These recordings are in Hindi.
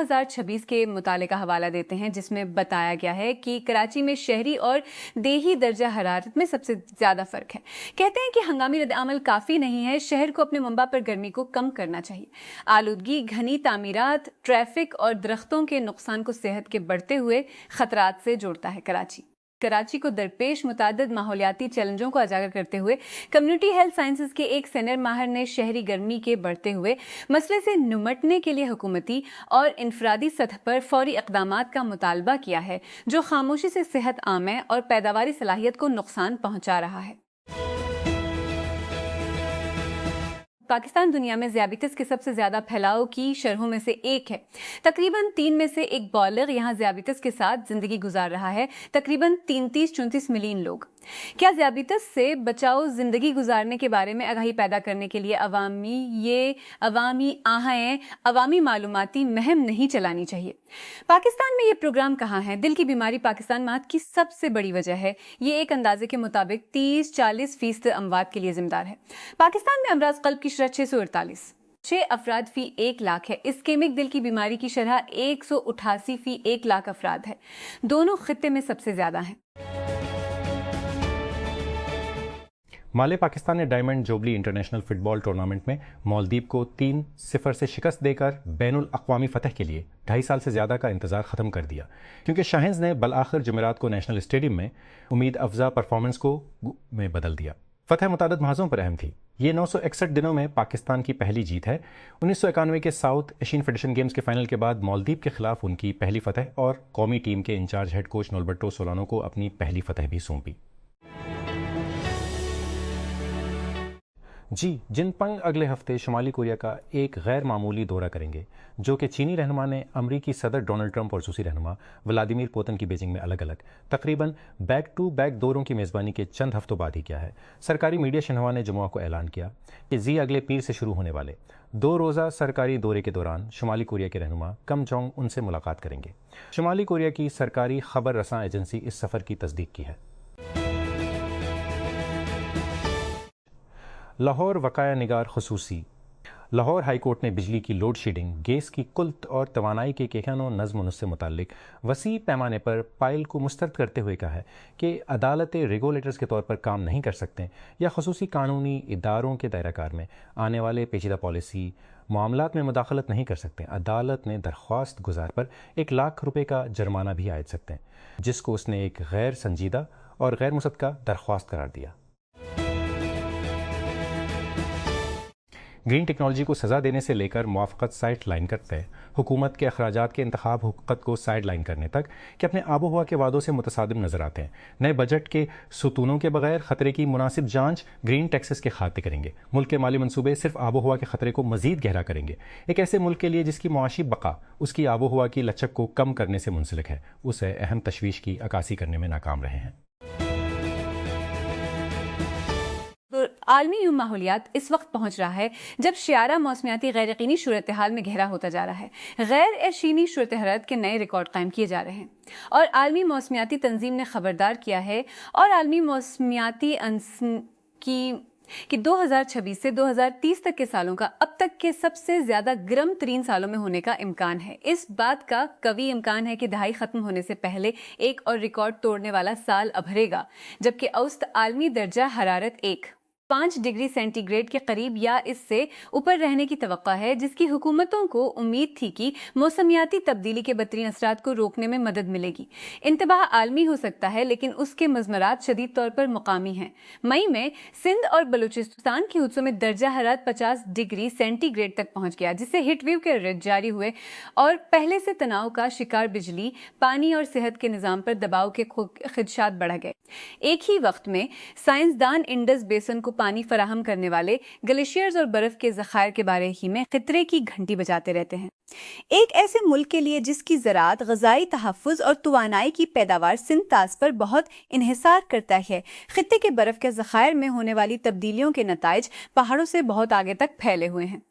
2026 के मुताले का हवाला देते हैं, जिसमें बताया गया है कि कराची में शहरी और देही दर्जा हरारत में सबसे ज़्यादा फ़र्क है। कहते हैं कि हंगामी रद्द-ए-अमल काफ़ी नहीं है, शहर को अपने मंबा पर गर्मी को कम करना चाहिए। आलूदगी, घनी तामीरात, ट्रैफिक और दरख्तों के नुकसान को सेहत के बढ़ते हुए खतरात से जोड़ता है। कराची को दरपेश मुताद्दिद माहौलियाती चैलेंजों को उजागर करते हुए कम्युनिटी हेल्थ साइंसेज के एक सीनियर माहिर ने शहरी गर्मी के बढ़ते हुए मसले से निपटने के लिए हुकूमती और इनफरादी सतह पर फौरी इक़दामात का मुतालबा किया है, जो खामोशी से सेहत आम और पैदावारी सलाहियत को नुकसान पहुंचा रहा है। पाकिस्तान दुनिया में ज़ियाबितिस के सबसे ज़्यादा फैलाव की शरहों में से एक है। तकरीबन 3 में से एक बालिग यहाँ ज़ियाबितिस के साथ ज़िंदगी गुजार रहा है। तकरीबन 33-34 मिलियन लोग। क्या ज़ियाबितिस से बचाओ ज़िंदगी गुजारने के बारे में आगाही पैदा करने के लिए अवामी मालूमाती मुहिम नहीं चलानी चाहिए? पाकिस्तान में ये प्रोग्राम कहाँ है? दिल की बीमारी पाकिस्तान में मौत की सबसे बड़ी वजह है। ये एक अंदाजे के मुताबिक 30-40% अमवात के लिए जिम्मेदार है। पाकिस्तान में अमराज क़ल्ब की शरह 6 अफराद फी 1 लाख है। इस्केमिक दिल की बीमारी की शरह 188 फी 1 लाख अफराद है। दोनों खित्ते में सबसे ज्यादा है। माले पाकिस्तान ने diamond jubilee international football tournament में मालदीव को 3-0 से शिकस्त देकर बैनुल अक़वामी फ़तह के लिए 2.5 साल से ज़्यादा का इंतज़ार ख़त्म कर दिया, क्योंकि शाहिन्स ने बल-आखिर जुमेरात को नेशनल स्टेडियम में उम्मीद अफजा परफॉर्मेंस को में बदल दिया। फ़तह मुतादिद महाज़ों पर अहम थी। ये 961 दिनों में पाकिस्तान की पहली जीत है। 1991 के साउथ एशियन फेडरेशन गेम्स के फाइनल के बाद मालदीव के खिलाफ उनकी पहली फ़तह और कौमी टीम के इंचार्ज हेड कोच नॉल्बर्टो सोलानो को अपनी पहली फ़तह भी सौंपी। जिनपिंग अगले हफ्ते शुमाली कोरिया का एक गैर मामूली दौरा करेंगे, जो कि चीनी रहनुमा ने अमरीकी सदर डोनाल्ड ट्रंप और रूसी रहनुमा व्लादिमीर पुतिन की बीजिंग में अलग अलग तकरीबन बैक टू बैक दौरों की मेज़बानी के चंद हफ्तों बाद ही किया है। सरकारी मीडिया शनवा ने जुम्मा को ऐलान किया कि अगले पीर से शुरू होने वाले 2 रोज़ा सरकारी दौरे के दौरान शुमाली कोरिया के रहनुमा किम जोंग उनसे मुलाकात करेंगे। शुमाली कोरिया की सरकारी खबर रसां एजेंसी इस सफ़र की तस्दीक की है। लाहौर वकाया निगार खुसूसी। लाहौर हाई कोर्ट ने बिजली की लोड शेडिंग, गैस की कुल्त और तवानाई के केखानो नज़्म से मुतालिक वसी पैमाने पर पाइल को मुस्तरद करते हुए कहा है कि अदालतें रेगुलेटर्स के तौर पर काम नहीं कर सकते या खसूसी कानूनी इदारों के दायराकार में आने वाले पेचीदा पॉलिसी मामलात में मुदाखलत नहीं कर सकते। अदालत ने दरख्वास्त गुजार पर 1 लाख रुपये का जुर्माना भी आयद सकते हैं, जिसको उसने एक गैर संजीदा और गैर मुसद्दका दरख्वास्त करार दिया। ग्रीन टेक्नोलॉजी को सज़ा देने से लेकर मुआफ़क़त साइड लाइन करते हैं, हुकूमत के अखराजात के इंतखाब हुकूकत को साइड लाइन करने तक कि अपने आबो हवा के वादों से मुतसादिम नज़र आते हैं। नए बजट के सुतूनों के बगैर ख़तरे की मुनासिब जांच ग्रीन टैक्सेस के खाते करेंगे। मुल्क के माली मनसूबे सिर्फ आबो हवा के ख़तरे को मज़ीद गहरा करेंगे। एक ऐसे मुल्क के लिए जिसकी मुआशी बका उसकी आबो हवा की लचक को कम करने से मुंसलिक है, उसे अहम तशवीश की अक्कासी करने में नाकाम रहे हैं। आलमी यूम माहौलियात इस वक्त पहुंच रहा है जब शियारा मौसमियाती गैर यकीनी सूरत हाल में गहरा होता जा रहा है। गैर यकीनी सूरत हरारत के नए रिकॉर्ड कायम किए जा रहे हैं और आलमी मौसमियाती तंजीम ने खबरदार किया है और आलमी मौसमियाती कि 2026 से 2030 तक के सालों का अब तक के सबसे ज्यादा गर्म तरीन सालों में होने का इम्कान है। इस बात का कवी इम्कान है कि दहाई खत्म होने से पहले एक और रिकॉर्ड तोड़ने वाला साल अभरेगा, जबकि औसत आलमी दर्जा हरारत 5 डिग्री सेंटीग्रेड के करीब या इससे ऊपर रहने की तवक्का है, जिसकी हुकूमतों को उम्मीद थी कि मौसमियाती तब्दीली के बदतरीन असरात को रोकने में मदद मिलेगी। इंतबाह आलमी हो सकता है, लेकिन उसके मज़मरात शदीद तौर पर मुकामी हैं। मई में सिंध और बलूचिस्तान के हिस्सों में दर्जा हरारत 50 डिग्री सेंटीग्रेड तक पहुंच गया, जिससे हीटवेव के रिज जारी हुए और पहले से तनाव का शिकार बिजली, पानी और सेहत के निज़ाम पर दबाव के खदशात बढ़ गए। एक ही वक्त में साइंसदान इंडस बेसन को पानी फराहम करने वाले ग्लेशियर्स और बर्फ के ज़खायर के बारे ही में खतरे की घंटी बजाते रहते हैं। एक ऐसे मुल्क के लिए जिसकी ज़राअत ग़ज़ाई तहफ़्फ़ुज़ और तवानाई की पैदावार सिंतास पर बहुत इन्हिसार करता है, खित्ते के बर्फ के ज़खायर में होने वाली तब्दीलियों के नताइज पहाड़ों से बहुत आगे तक फैले हुए हैं।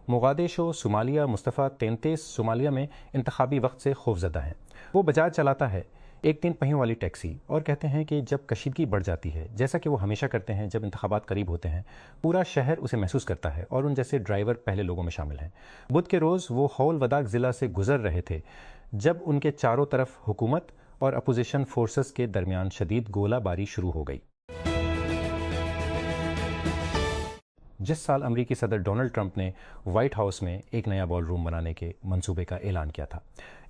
मोगादिशो सोमालिया मुस्तफ़ा 33 सोमालिया में इंतखाबी वक्त से खौफजदा है। वो बजाज चलाता है एक 3 पहियों वाली टैक्सी, और कहते हैं कि जब कशीदगी बढ़ जाती है, जैसा कि वो हमेशा करते हैं जब इंतखाबात करीब होते हैं, पूरा शहर उसे महसूस करता है और उन जैसे ड्राइवर पहले लोगों में शामिल हैं। बुध के रोज़ वो हौल वदाक ज़िला से गुजर रहे थे जब उनके चारों तरफ हुकूमत और अपोजिशन फोर्सेस के दरमियान शदीद गोलाबारी शुरू हो गई। जिस साल अमरीकी सदर डोनाल्ड ट्रंप ने वाइट हाउस में एक नया बॉल रूम बनाने के मंसूबे का ऐलान किया था,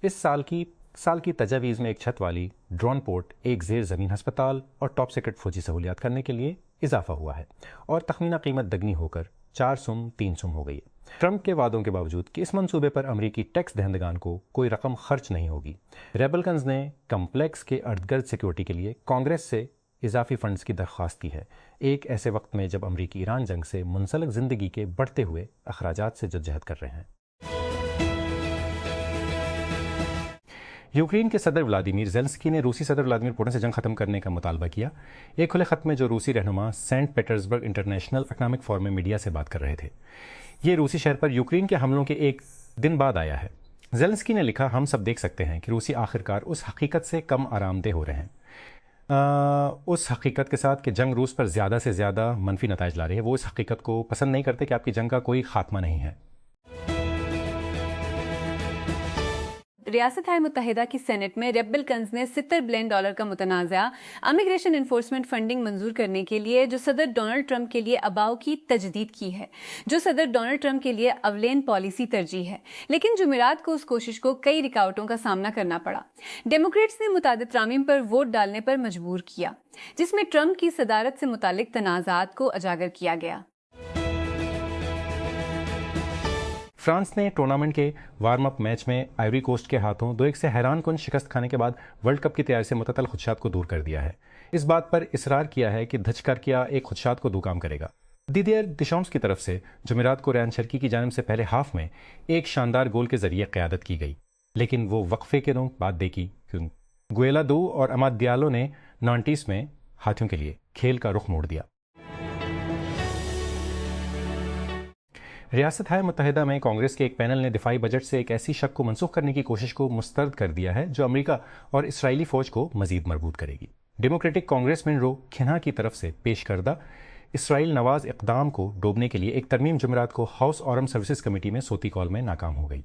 इस साल की तजावीज़ में एक छत वाली ड्रोन पोर्ट, एक ज़ेर ज़मीन हस्पताल और टॉप सीक्रेट फौजी सहूलियात करने के लिए इजाफा हुआ है और तखमीना कीमत दगनी होकर 4 सुम 3 सुम हो गई है। ट्रंप के वादों के बावजूद कि इस मंसूबे पर अमरीकी टैक्स दहंदगान को कोई रकम खर्च नहीं होगी, रेबल्कन्स ने कम्प्लेक्स के अर्दगर्द सिक्योरिटी के लिए कांग्रेस से इजाफी फंड्स की दरख्वास्त की है, एक ऐसे वक्त में जब अमरीकी ईरान जंग से मुंसलिक ज़िंदगी के बढ़ते हुए अखराजात से जद्दोजहद कर रहे हैं। यूक्रेन के सदर व्लादिमीर ज़ेलेंस्की ने रूसी सदर व्लादिमीर पुतिन से जंग खत्म करने का मुतालबा किया। एक खुले खत में जो रूसी रहनुमा Saint Petersburg international economic forum में मीडिया से बात कर रहे थे, ये रूसी शहर पर यूक्रेन के हमलों के एक दिन बाद आया है। ज़ेलेंस्की ने लिखा, हम सब देख सकते हैं कि रूसी आखिरकार उस हकीकत से कम आरामदेह हो रहे हैं, उस हकीकत के साथ कि जंग रूस पर ज़्यादा से ज़्यादा मनफी नताइज ला रही है। वो इस हकीकत को पसंद नहीं करते कि आपकी जंग का कोई खात्मा नहीं है। रियासत मुत्तहिदा की सेनेट में रेबल्कन्स ने $70 बिलियन का मुतनाज़ा इमिग्रेशन इन्फोर्समेंट फंडिंग मंजूर करने के लिए जो सदर डोनाल्ड ट्रंप के लिए अबाव की तजदीद की है, जो सदर डोनाल्ड ट्रंप के लिए अवलेन पॉलिसी तरजीह है। लेकिन जुमेरात को उस कोशिश को कई रुकावटों का सामना करना पड़ा। डेमोक्रेट्स ने मुतादिद तरामीम पर वोट डालने पर मजबूर किया, जिसमें ट्रंप की सदारत से मुतालिक तनाज़ात को उजागर किया गया। फ्रांस ने टूर्नामेंट के वार्म अप मैच में आइवरी कोस्ट के हाथों 2-1 से हैरान कुन शिकस्त खाने के बाद वर्ल्ड कप की तैयारी से मुतअत्तल खुदशात को दूर कर दिया है। इस बात पर इसरार किया है कि धचकरकिया एक खुदशात को दूर काम करेगा। दिदियर दिशॉम्स की तरफ से जुमेरात को रयान शर्की की जानिब से पहले हाफ में एक शानदार गोल के जरिए क़यादत की गई, लेकिन वो वक्फे के बाद देखी। गुएला दू और अमाद दियालो ने 90s में हाथियों के लिए खेल का रुख मोड़ दिया। रियासत मुत्तहिदा में कांग्रेस के एक पैनल ने दिफाई बजट से एक ऐसी शक को मनसूख करने की कोशिश को मुस्तरद कर दिया है जो अमेरिका और इसराइली फ़ौज को मजीद मजबूत करेगी। डेमोक्रेटिक कांग्रेसमैन रो खिना की तरफ से पेश करदा इसराइल नवाज इक़दाम को डोबने के लिए एक तरमीम जुमेरात को हाउस आर्म सर्विसेज कमेटी में सोती कॉल में नाकाम हो गई।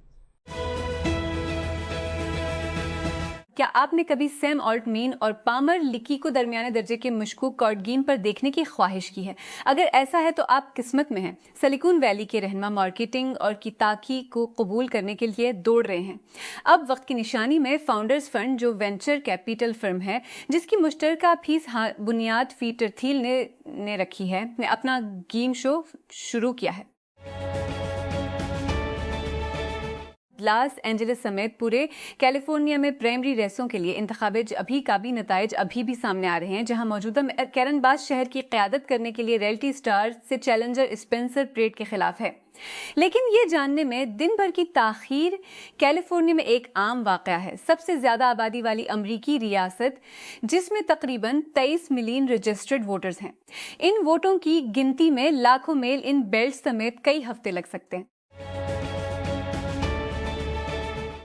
क्या आपने कभी सैम ऑल्टमैन और पामर लिकी को दरमियाने दर्जे के मशकूक कॉर्ड गेम पर देखने की ख्वाहिश की है? अगर ऐसा है तो आप किस्मत में हैं। सिलिकॉन वैली के रहनुमा मार्केटिंग और किताकी को कबूल करने के लिए दौड़ रहे हैं। अब वक्त की निशानी में फाउंडर्स फंड, जो वेंचर कैपिटल फर्म है जिसकी मुश्तरका फीस बुनियाद पीटर थिल ने रखी है, ने अपना गेम शो शुरू किया है। लॉस एंजलिस समेत पूरे कैलिफोर्निया में प्राइमरी रेसों के लिए इंतखाबी नताइज अभी भी सामने आ रहे हैं, जहां मौजूदा कैरन बास शहर की क़यादत करने के लिए रियल्टी स्टार से चैलेंजर स्पेंसर प्रेट के खिलाफ है। लेकिन ये जानने में दिन भर की ताखीर कैलिफोर्निया में एक आम वाक़या है। सबसे ज़्यादा आबादी वाली अमरीकी रियासत, जिसमें तकरीबन 23 मिलियन रजिस्टर्ड वोटर्स हैं। इन वोटों की गिनती में लाखों मेल इन बेल्ट समेत कई हफ्ते लग सकते हैं।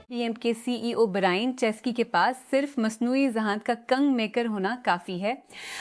पीएम के सीईओ ब्रायन चेस्की के पास सिर्फ मसनूई ज़हान का कंग मेकर होना काफ़ी है।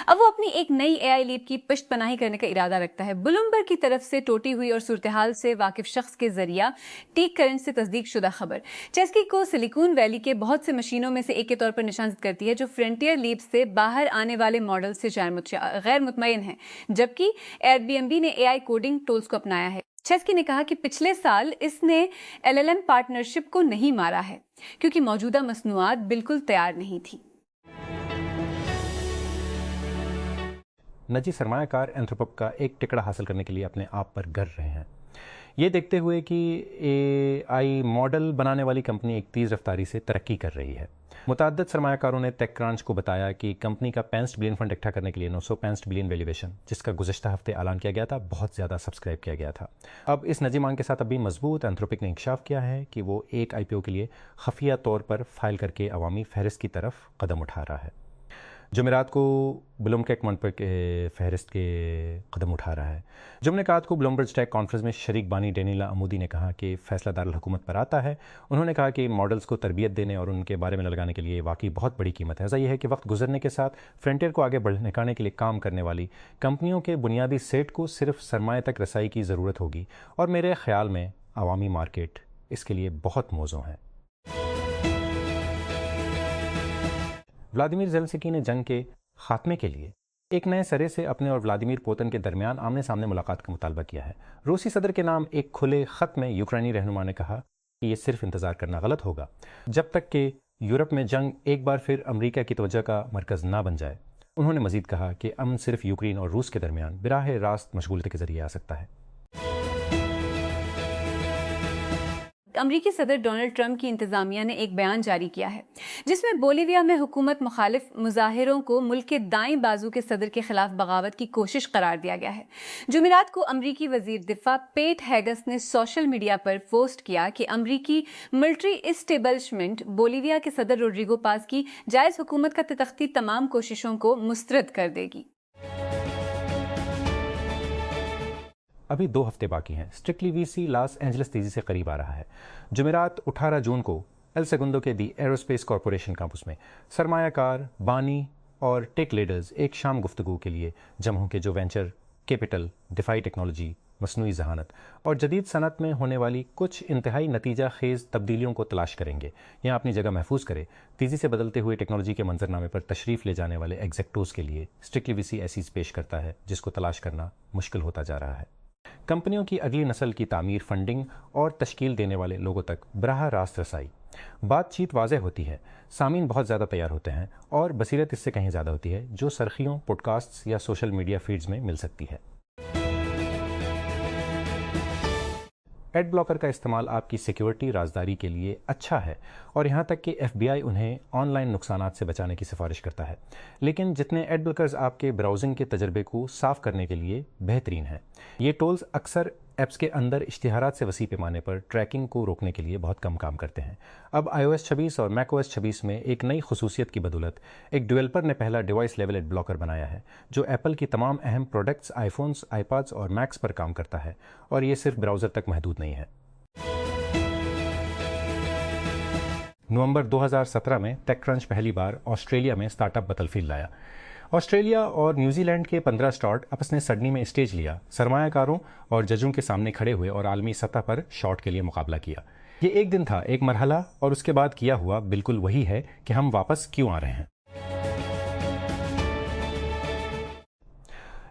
अब वो अपनी एक नई एआई लीड की पश्तपनाही करने का इरादा रखता है। ब्लूमबर्ग की तरफ से टोटी हुई और सूरत-ए-हाल से वाकिफ शख्स के जरिया टीक करंट से तस्दीक शुदा खबर चेस्की को सिलिकॉन वैली के बहुत से मशीनों में से एक के तौर पर निशानत करती है, जो फ्रंटियर लीप से बाहर आने वाले मॉडल से गैर मुतमईन है, जबकि एयरबीएनबी ने एआई कोडिंग टूल्स को अपनाया है। चेस्की ने कहा कि पिछले साल इसने एलएलएम पार्टनरशिप को नहीं मारा है क्योंकि मौजूदा मसनूआत बिल्कुल तैयार नहीं थी। नजी सरमायाकार एंथ्रोपिक का एक टिकड़ा हासिल करने के लिए अपने आप पर गर रहे हैं, ये देखते हुए कि एआई मॉडल बनाने वाली कंपनी एक तेज़ रफ्तारी से तरक्की कर रही है। मुतअद्दिद सरमायाकारों ने टेकक्रांच को बताया कि कंपनी का 65 बिलियन फंड इकट्ठा करने के लिए 965 बिलियन वैल्यूएशन, जिसका गुज़श्ता हफ्ते ऐलान किया गया था, बहुत ज़्यादा सब्सक्राइब किया गया था। अब इस नजी मांग के साथ अभी मजबूत एंथ्रोपिक ने इंकशाफ किया है कि वो एक IPO के लिए खफिया तौर पर फाइल करके अवामी फहरिस्त की तरफ कदम उठा रहा है। जुमेरात को ब्लूमबर्ग मंच पर के फहरिस्त के कदम उठा रहा है। जुम्मनात को ब्लूमबर्ग टेक कॉन्फ्रेंस में शरीक बानी डेनिला अमूदी ने कहा कि फैसला दारुल हुकूमत पर आता है। उन्होंने कहा कि मॉडल्स को तरबियत देने और उनके बारे में लगाने के लिए वाकई बहुत बड़ी कीमत है। ऐसा यह है कि वक्त गुजरने के साथ फ्रंटियर को आगे बढ़ने के लिए काम करने वाली कंपनियों के बुनियादी सेट को सिर्फ सरमाए तक रसाई की ज़रूरत होगी और मेरे ख्याल में अवामी मार्केट इसके लिए बहुत मौजूद है। व्लादिमीर ज़ेलेंस्की ने जंग के खात्मे के लिए एक नए सिरे से अपने और व्लादिमीर पुतिन के दरमियान आमने सामने मुलाकात का मुतालबा किया है। रूसी सदर के नाम एक खुले ख़त में यूक्रेनी रहनुमा ने कहा कि ये सिर्फ इंतज़ार करना गलत होगा जब तक कि यूरोप में जंग एक बार फिर अमरीका की तवज्जो का मरकज़ ना बन जाए। उन्होंने मज़ीद कहा कि अमन सिर्फ यूक्रेन और रूस के दरमियान बिराह रास्त मशगूलियत के ज़रिए आ सकता है। अमरीकी सदर डोनाल्ड ट्रंप की इंतजामिया ने एक बयान जारी किया है जिसमें बोलीविया में हुकूमत मुखालिफ मुजाहिरों को मुल्क के दाएं बाजू के सदर के खिलाफ बगावत की कोशिश करार दिया गया है। जुमेरात को अमरीकी वजीर दिफा पेट हेगस ने सोशल मीडिया पर पोस्ट किया कि अमरीकी मिलिट्री इस्टेब्लिशमेंट बोलीविया के सदर रोड्रिगो पास की जायज़ हुकूमत का तख्ती तमाम कोशिशों को मुस्तरद कर देगी। अभी 2 हफ्ते बाकी हैं। स्ट्रिक्टली वीसी लॉस एंजलिस तेजी से करीब आ रहा है। जुमेरात 18 जून को एल सेगुंडो के दी एरोस्पेस कॉरपोरेशन कैंपस में सरमायाकार, बानी और टेक लीडर्स एक शाम गुफ्तगू के लिए जम होंगे जो वेंचर कैपिटल, डिफाई टेक्नोलॉजी, मसनूई जहानत और जदीद सनत में होने वाली कुछ इंतहाई नतीजा खेज़ तब्दीलियों को तलाश करेंगे। यहाँ अपनी जगह महफूज करे। तेज़ी से बदलते हुए टेक्नोलॉजी के मंजरनामे पर तशरीफ़ ले जाने वाले एग्जेक्टोस के लिए स्ट्रिक्टली वीसी ऐसीज़ पेश करता है जिसको तलाश करना मुश्किल होता जा रहा है। कंपनियों की अगली नस्ल की तामीर, फंडिंग और तश्कील देने वाले लोगों तक बराह रास्त रसाई। बातचीत वाज़ेह होती है, सामीन बहुत ज़्यादा तैयार होते हैं और बसीरत इससे कहीं ज़्यादा होती है जो सरखियों, पॉडकास्ट्स या सोशल मीडिया फीड्स में मिल सकती है। एड ब्लॉकर का इस्तेमाल आपकी सिक्योरिटी राजदारी के लिए अच्छा है और यहाँ तक कि FBI उन्हें ऑनलाइन नुकसानात से बचाने की सिफारिश करता है। लेकिन जितने एड ब्लॉकर्स आपके ब्राउजिंग के तजर्बे को साफ करने के लिए बेहतरीन हैं, ये टूल्स अक्सर ऐप्स के अंदर इश्तिहारात से वसी पैमाने पर ट्रैकिंग को रोकने के लिए बहुत कम काम करते हैं। अब iOS 26 और macOS 26 में एक नई खसूसियत की बदौलत एक डेवलपर ने पहला डिवाइस लेवल एड ब्लॉकर बनाया है जो एप्पल की तमाम अहम प्रोडक्ट्स, आईफोन्स, आईपैड्स और मैक्स पर काम करता है और ये सिर्फ ब्राउज़र तक महदूद नहीं है। नवंबर 2017 में टेकक्रंच पहली बार ऑस्ट्रेलिया में स्टार्टअप बतलफील लाया। ऑस्ट्रेलिया और न्यूजीलैंड के 15 स्टार्टअप्स ने सिडनी में स्टेज लिया, सरमायाकारों और जजों के सामने खड़े हुए और आलमी सतह पर शॉट के लिए मुकाबला किया। ये एक दिन था, एक मरहला, और उसके बाद किया हुआ बिल्कुल वही है कि हम वापस क्यों आ रहे हैं।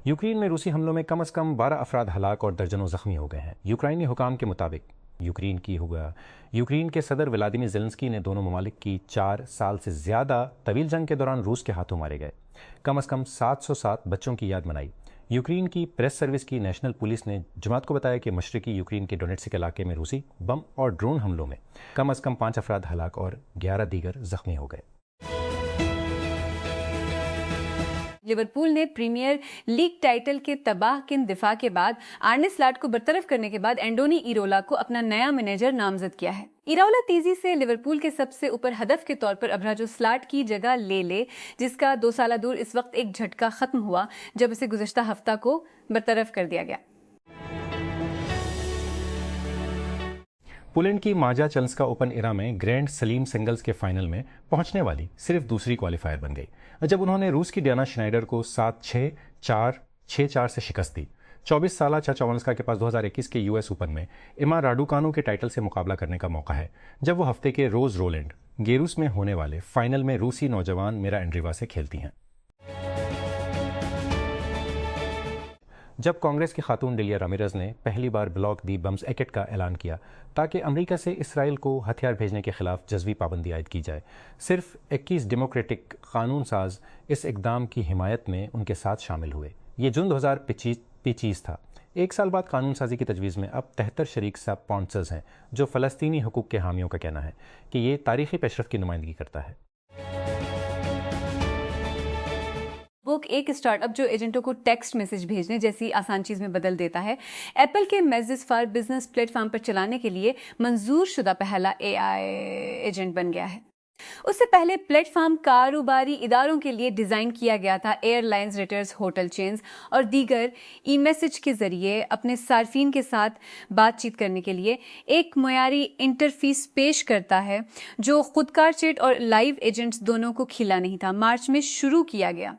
यूक्रेन में रूसी हमलों में कम से कम 12 अफराद हलाक और दर्जनों जख्मी हो गए हैं। यूक्रेनी हुकाम के मुताबिक यूक्रेन के सदर व्लादिमीर ज़ेलेंस्की ने दोनों ममालिक की 4 साल से ज़्यादा तवील जंग के दौरान रूस के हाथों मारे गए कम से कम 707 बच्चों की याद मनाई। यूक्रेन की प्रेस सर्विस की नेशनल पुलिस ने जुमात को बताया कि मशरकी यूक्रेन के डोनेट्स्क इलाके में रूसी बम और ड्रोन हमलों में कम से कम 5 अफराद हलाक और 11 दीगर जख्मी हो गए। लिवरपूल ने प्रीमियर लीग टाइटल के तबाहकुन दिफा के बाद आर्ने स्लॉट को बरतरफ करने के बाद एंडोनी इरोला को अपना नया मैनेजर नामजद किया है। इरोला तेजी से लिवरपूल के सबसे ऊपर हदफ के तौर पर अब्राजो स्लॉट की जगह ले जिसका 2 साल दूर इस वक्त एक झटका खत्म हुआ जब उसे गुज़श्ता हफ्ता को बरतरफ कर दिया गया। पोलैंड की माजा चल्स्का ओपन इरा में ग्रैंड सलीम सिंगल्स के फाइनल में पहुंचने वाली सिर्फ दूसरी क्वालिफायर बन गई जब उन्होंने रूस की डियाना श्नाइडर को 7-6, 4, 6-4 से शिकस्त दी। 24 साला चाचावंस्का के पास 2021 के US ओपन में इमा राडुकानु के टाइटल से मुकाबला करने का मौका है जब वो हफ्ते के रोज रोलैंड गेरूस में होने वाले फाइनल में रूसी नौजवान मिरा एंड्रीवा से खेलती हैं। जब कांग्रेस की खातून डेलिया रामिरेज ने पहली बार ब्लॉक दी बम्स एक्ट का ऐलान किया ताकि अमेरिका से इसराइल को हथियार भेजने के खिलाफ जज़वी पाबंदी आयद की जाए, सिर्फ 21 डेमोक्रेटिक कानून साज इस इकदाम की हिमायत में उनके साथ शामिल हुए। ये जून 2025 था। 1 साल बाद कानून साजी की तजवीज़ में अब 73 शरीक स्पॉन्सर्स हैं जो फ़लस्तीनी हुकूक के हामियों का कहना है कि ये तारीख़ी पेशरफ़ की नुमाइंदगी करता है। बुक एक स्टार्टअप जो एजेंटों को टेक्स्ट मैसेज भेजने जैसी आसान चीज़ में बदल देता है, एप्पल के मैसेज फॉर बिजनेस प्लेटफॉर्म पर चलाने के लिए मंजूर शुदा पहला AI एजेंट बन गया है। उससे पहले प्लेटफॉर्म कारोबारी इदारों के लिए डिज़ाइन किया गया था। एयरलाइंस, रिटेलर्स, होटल चेन्स और दीगर ई मैसेज के ज़रिए अपने सार्फिन के साथ बातचीत करने के लिए एक मयारी इंटरफेस पेश करता है जो खुदकार चैट और लाइव एजेंट्स दोनों को खिला नहीं था। मार्च में शुरू किया गया।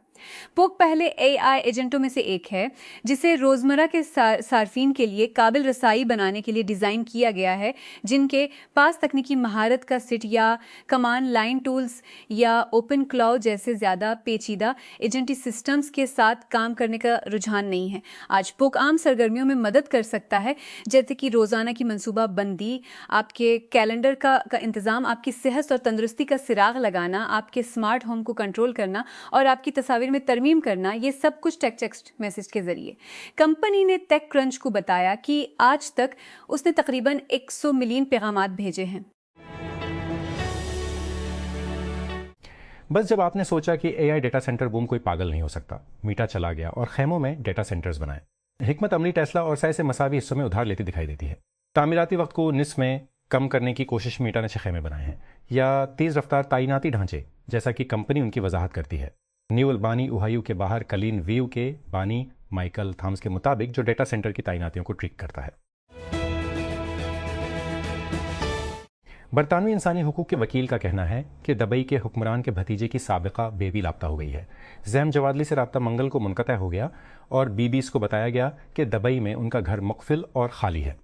पोक पहले AI एजेंटों में से एक है जिसे रोजमर्रा के सार्फिन के लिए काबिल रसाई बनाने के लिए डिज़ाइन किया गया है, जिनके पास तकनीकी महारत का सेट या कमांड लाइन टूल्स या ओपन क्लाउड जैसे ज़्यादा पेचीदा एजेंटी सिस्टम्स के साथ काम करने का रुझान नहीं है। आज पोक आम सरगर्मियों में मदद कर सकता है, जैसे कि रोज़ाना की मनसूबा बंदी, आपके कैलेंडर का इंतज़ाम, आपकी सेहत और तंदुरुस्ती का सिराग लगाना, आपके स्मार्ट होम को कंट्रोल करना और आपकी तस्वीर में तरमीम करना। ये सब कुछ टेक्स्ट मैसेज के जरिए। कंपनी ने टेक क्रंच को बताया कि आज तक उसने तकरीबन 100 मिलियन पैगामात भेजे हैं। बस जब आपने सोचा कि AI डेटा सेंटर बूम कोई पागल नहीं हो सकता, मीटा चला गया और खेमों में डेटा सेंटर्स बनाए। हिकमत अमली टेस्ला और सय से मसावी हिस्सों में उधार लेती दिखाई देती है। तामीराती वक्त को निस्फ में कम करने की कोशिश मीटा ने 6 खेमे बनाए हैं, या तेज़ रफ्तार तैनाती ढांचे, जैसा कि कंपनी उनकी वजाहत करती है। न्यू अल्बानी ओहायो के बाहर कलीन व्यू के बानी माइकल थॉम्स के मुताबिक, जो डेटा सेंटर की तैनातियों को ट्रिक करता है। बरतानवी इंसानी हुकूक के वकील का कहना है कि दुबई के हुक्मरान के भतीजे की साबिका बेबी लापता हो गई है। जैम जवादली से रब्ता मंगल को मुनक़ता हो गया और बीबीस को बताया गया कि दुबई में उनका घर मुक़फ़िल और खाली है।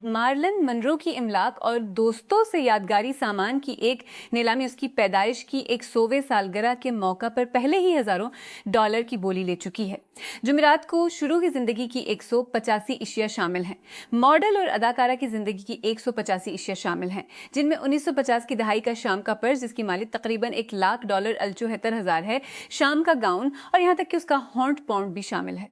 मार्लन मनरो की इमलाक और दोस्तों से यादगारी सामान की एक नीलामी उसकी पैदाइश की 100वें सालगिरह के मौका पर पहले ही हज़ारों डॉलर की बोली ले चुकी है। जुमेरात को शुरू की ज़िंदगी की 185 इशिया शामिल हैं। मॉडल और अदाकारा की ज़िंदगी की 185 इशिया शामिल हैं, जिनमें 1950 की दहाई का शाम का पर्स, जिसकी मालिक तकरीबन $1,00,000 $74,000 है, शाम का गाउन और यहाँ तक कि उसका हॉन्ट पाउंड भी शामिल है।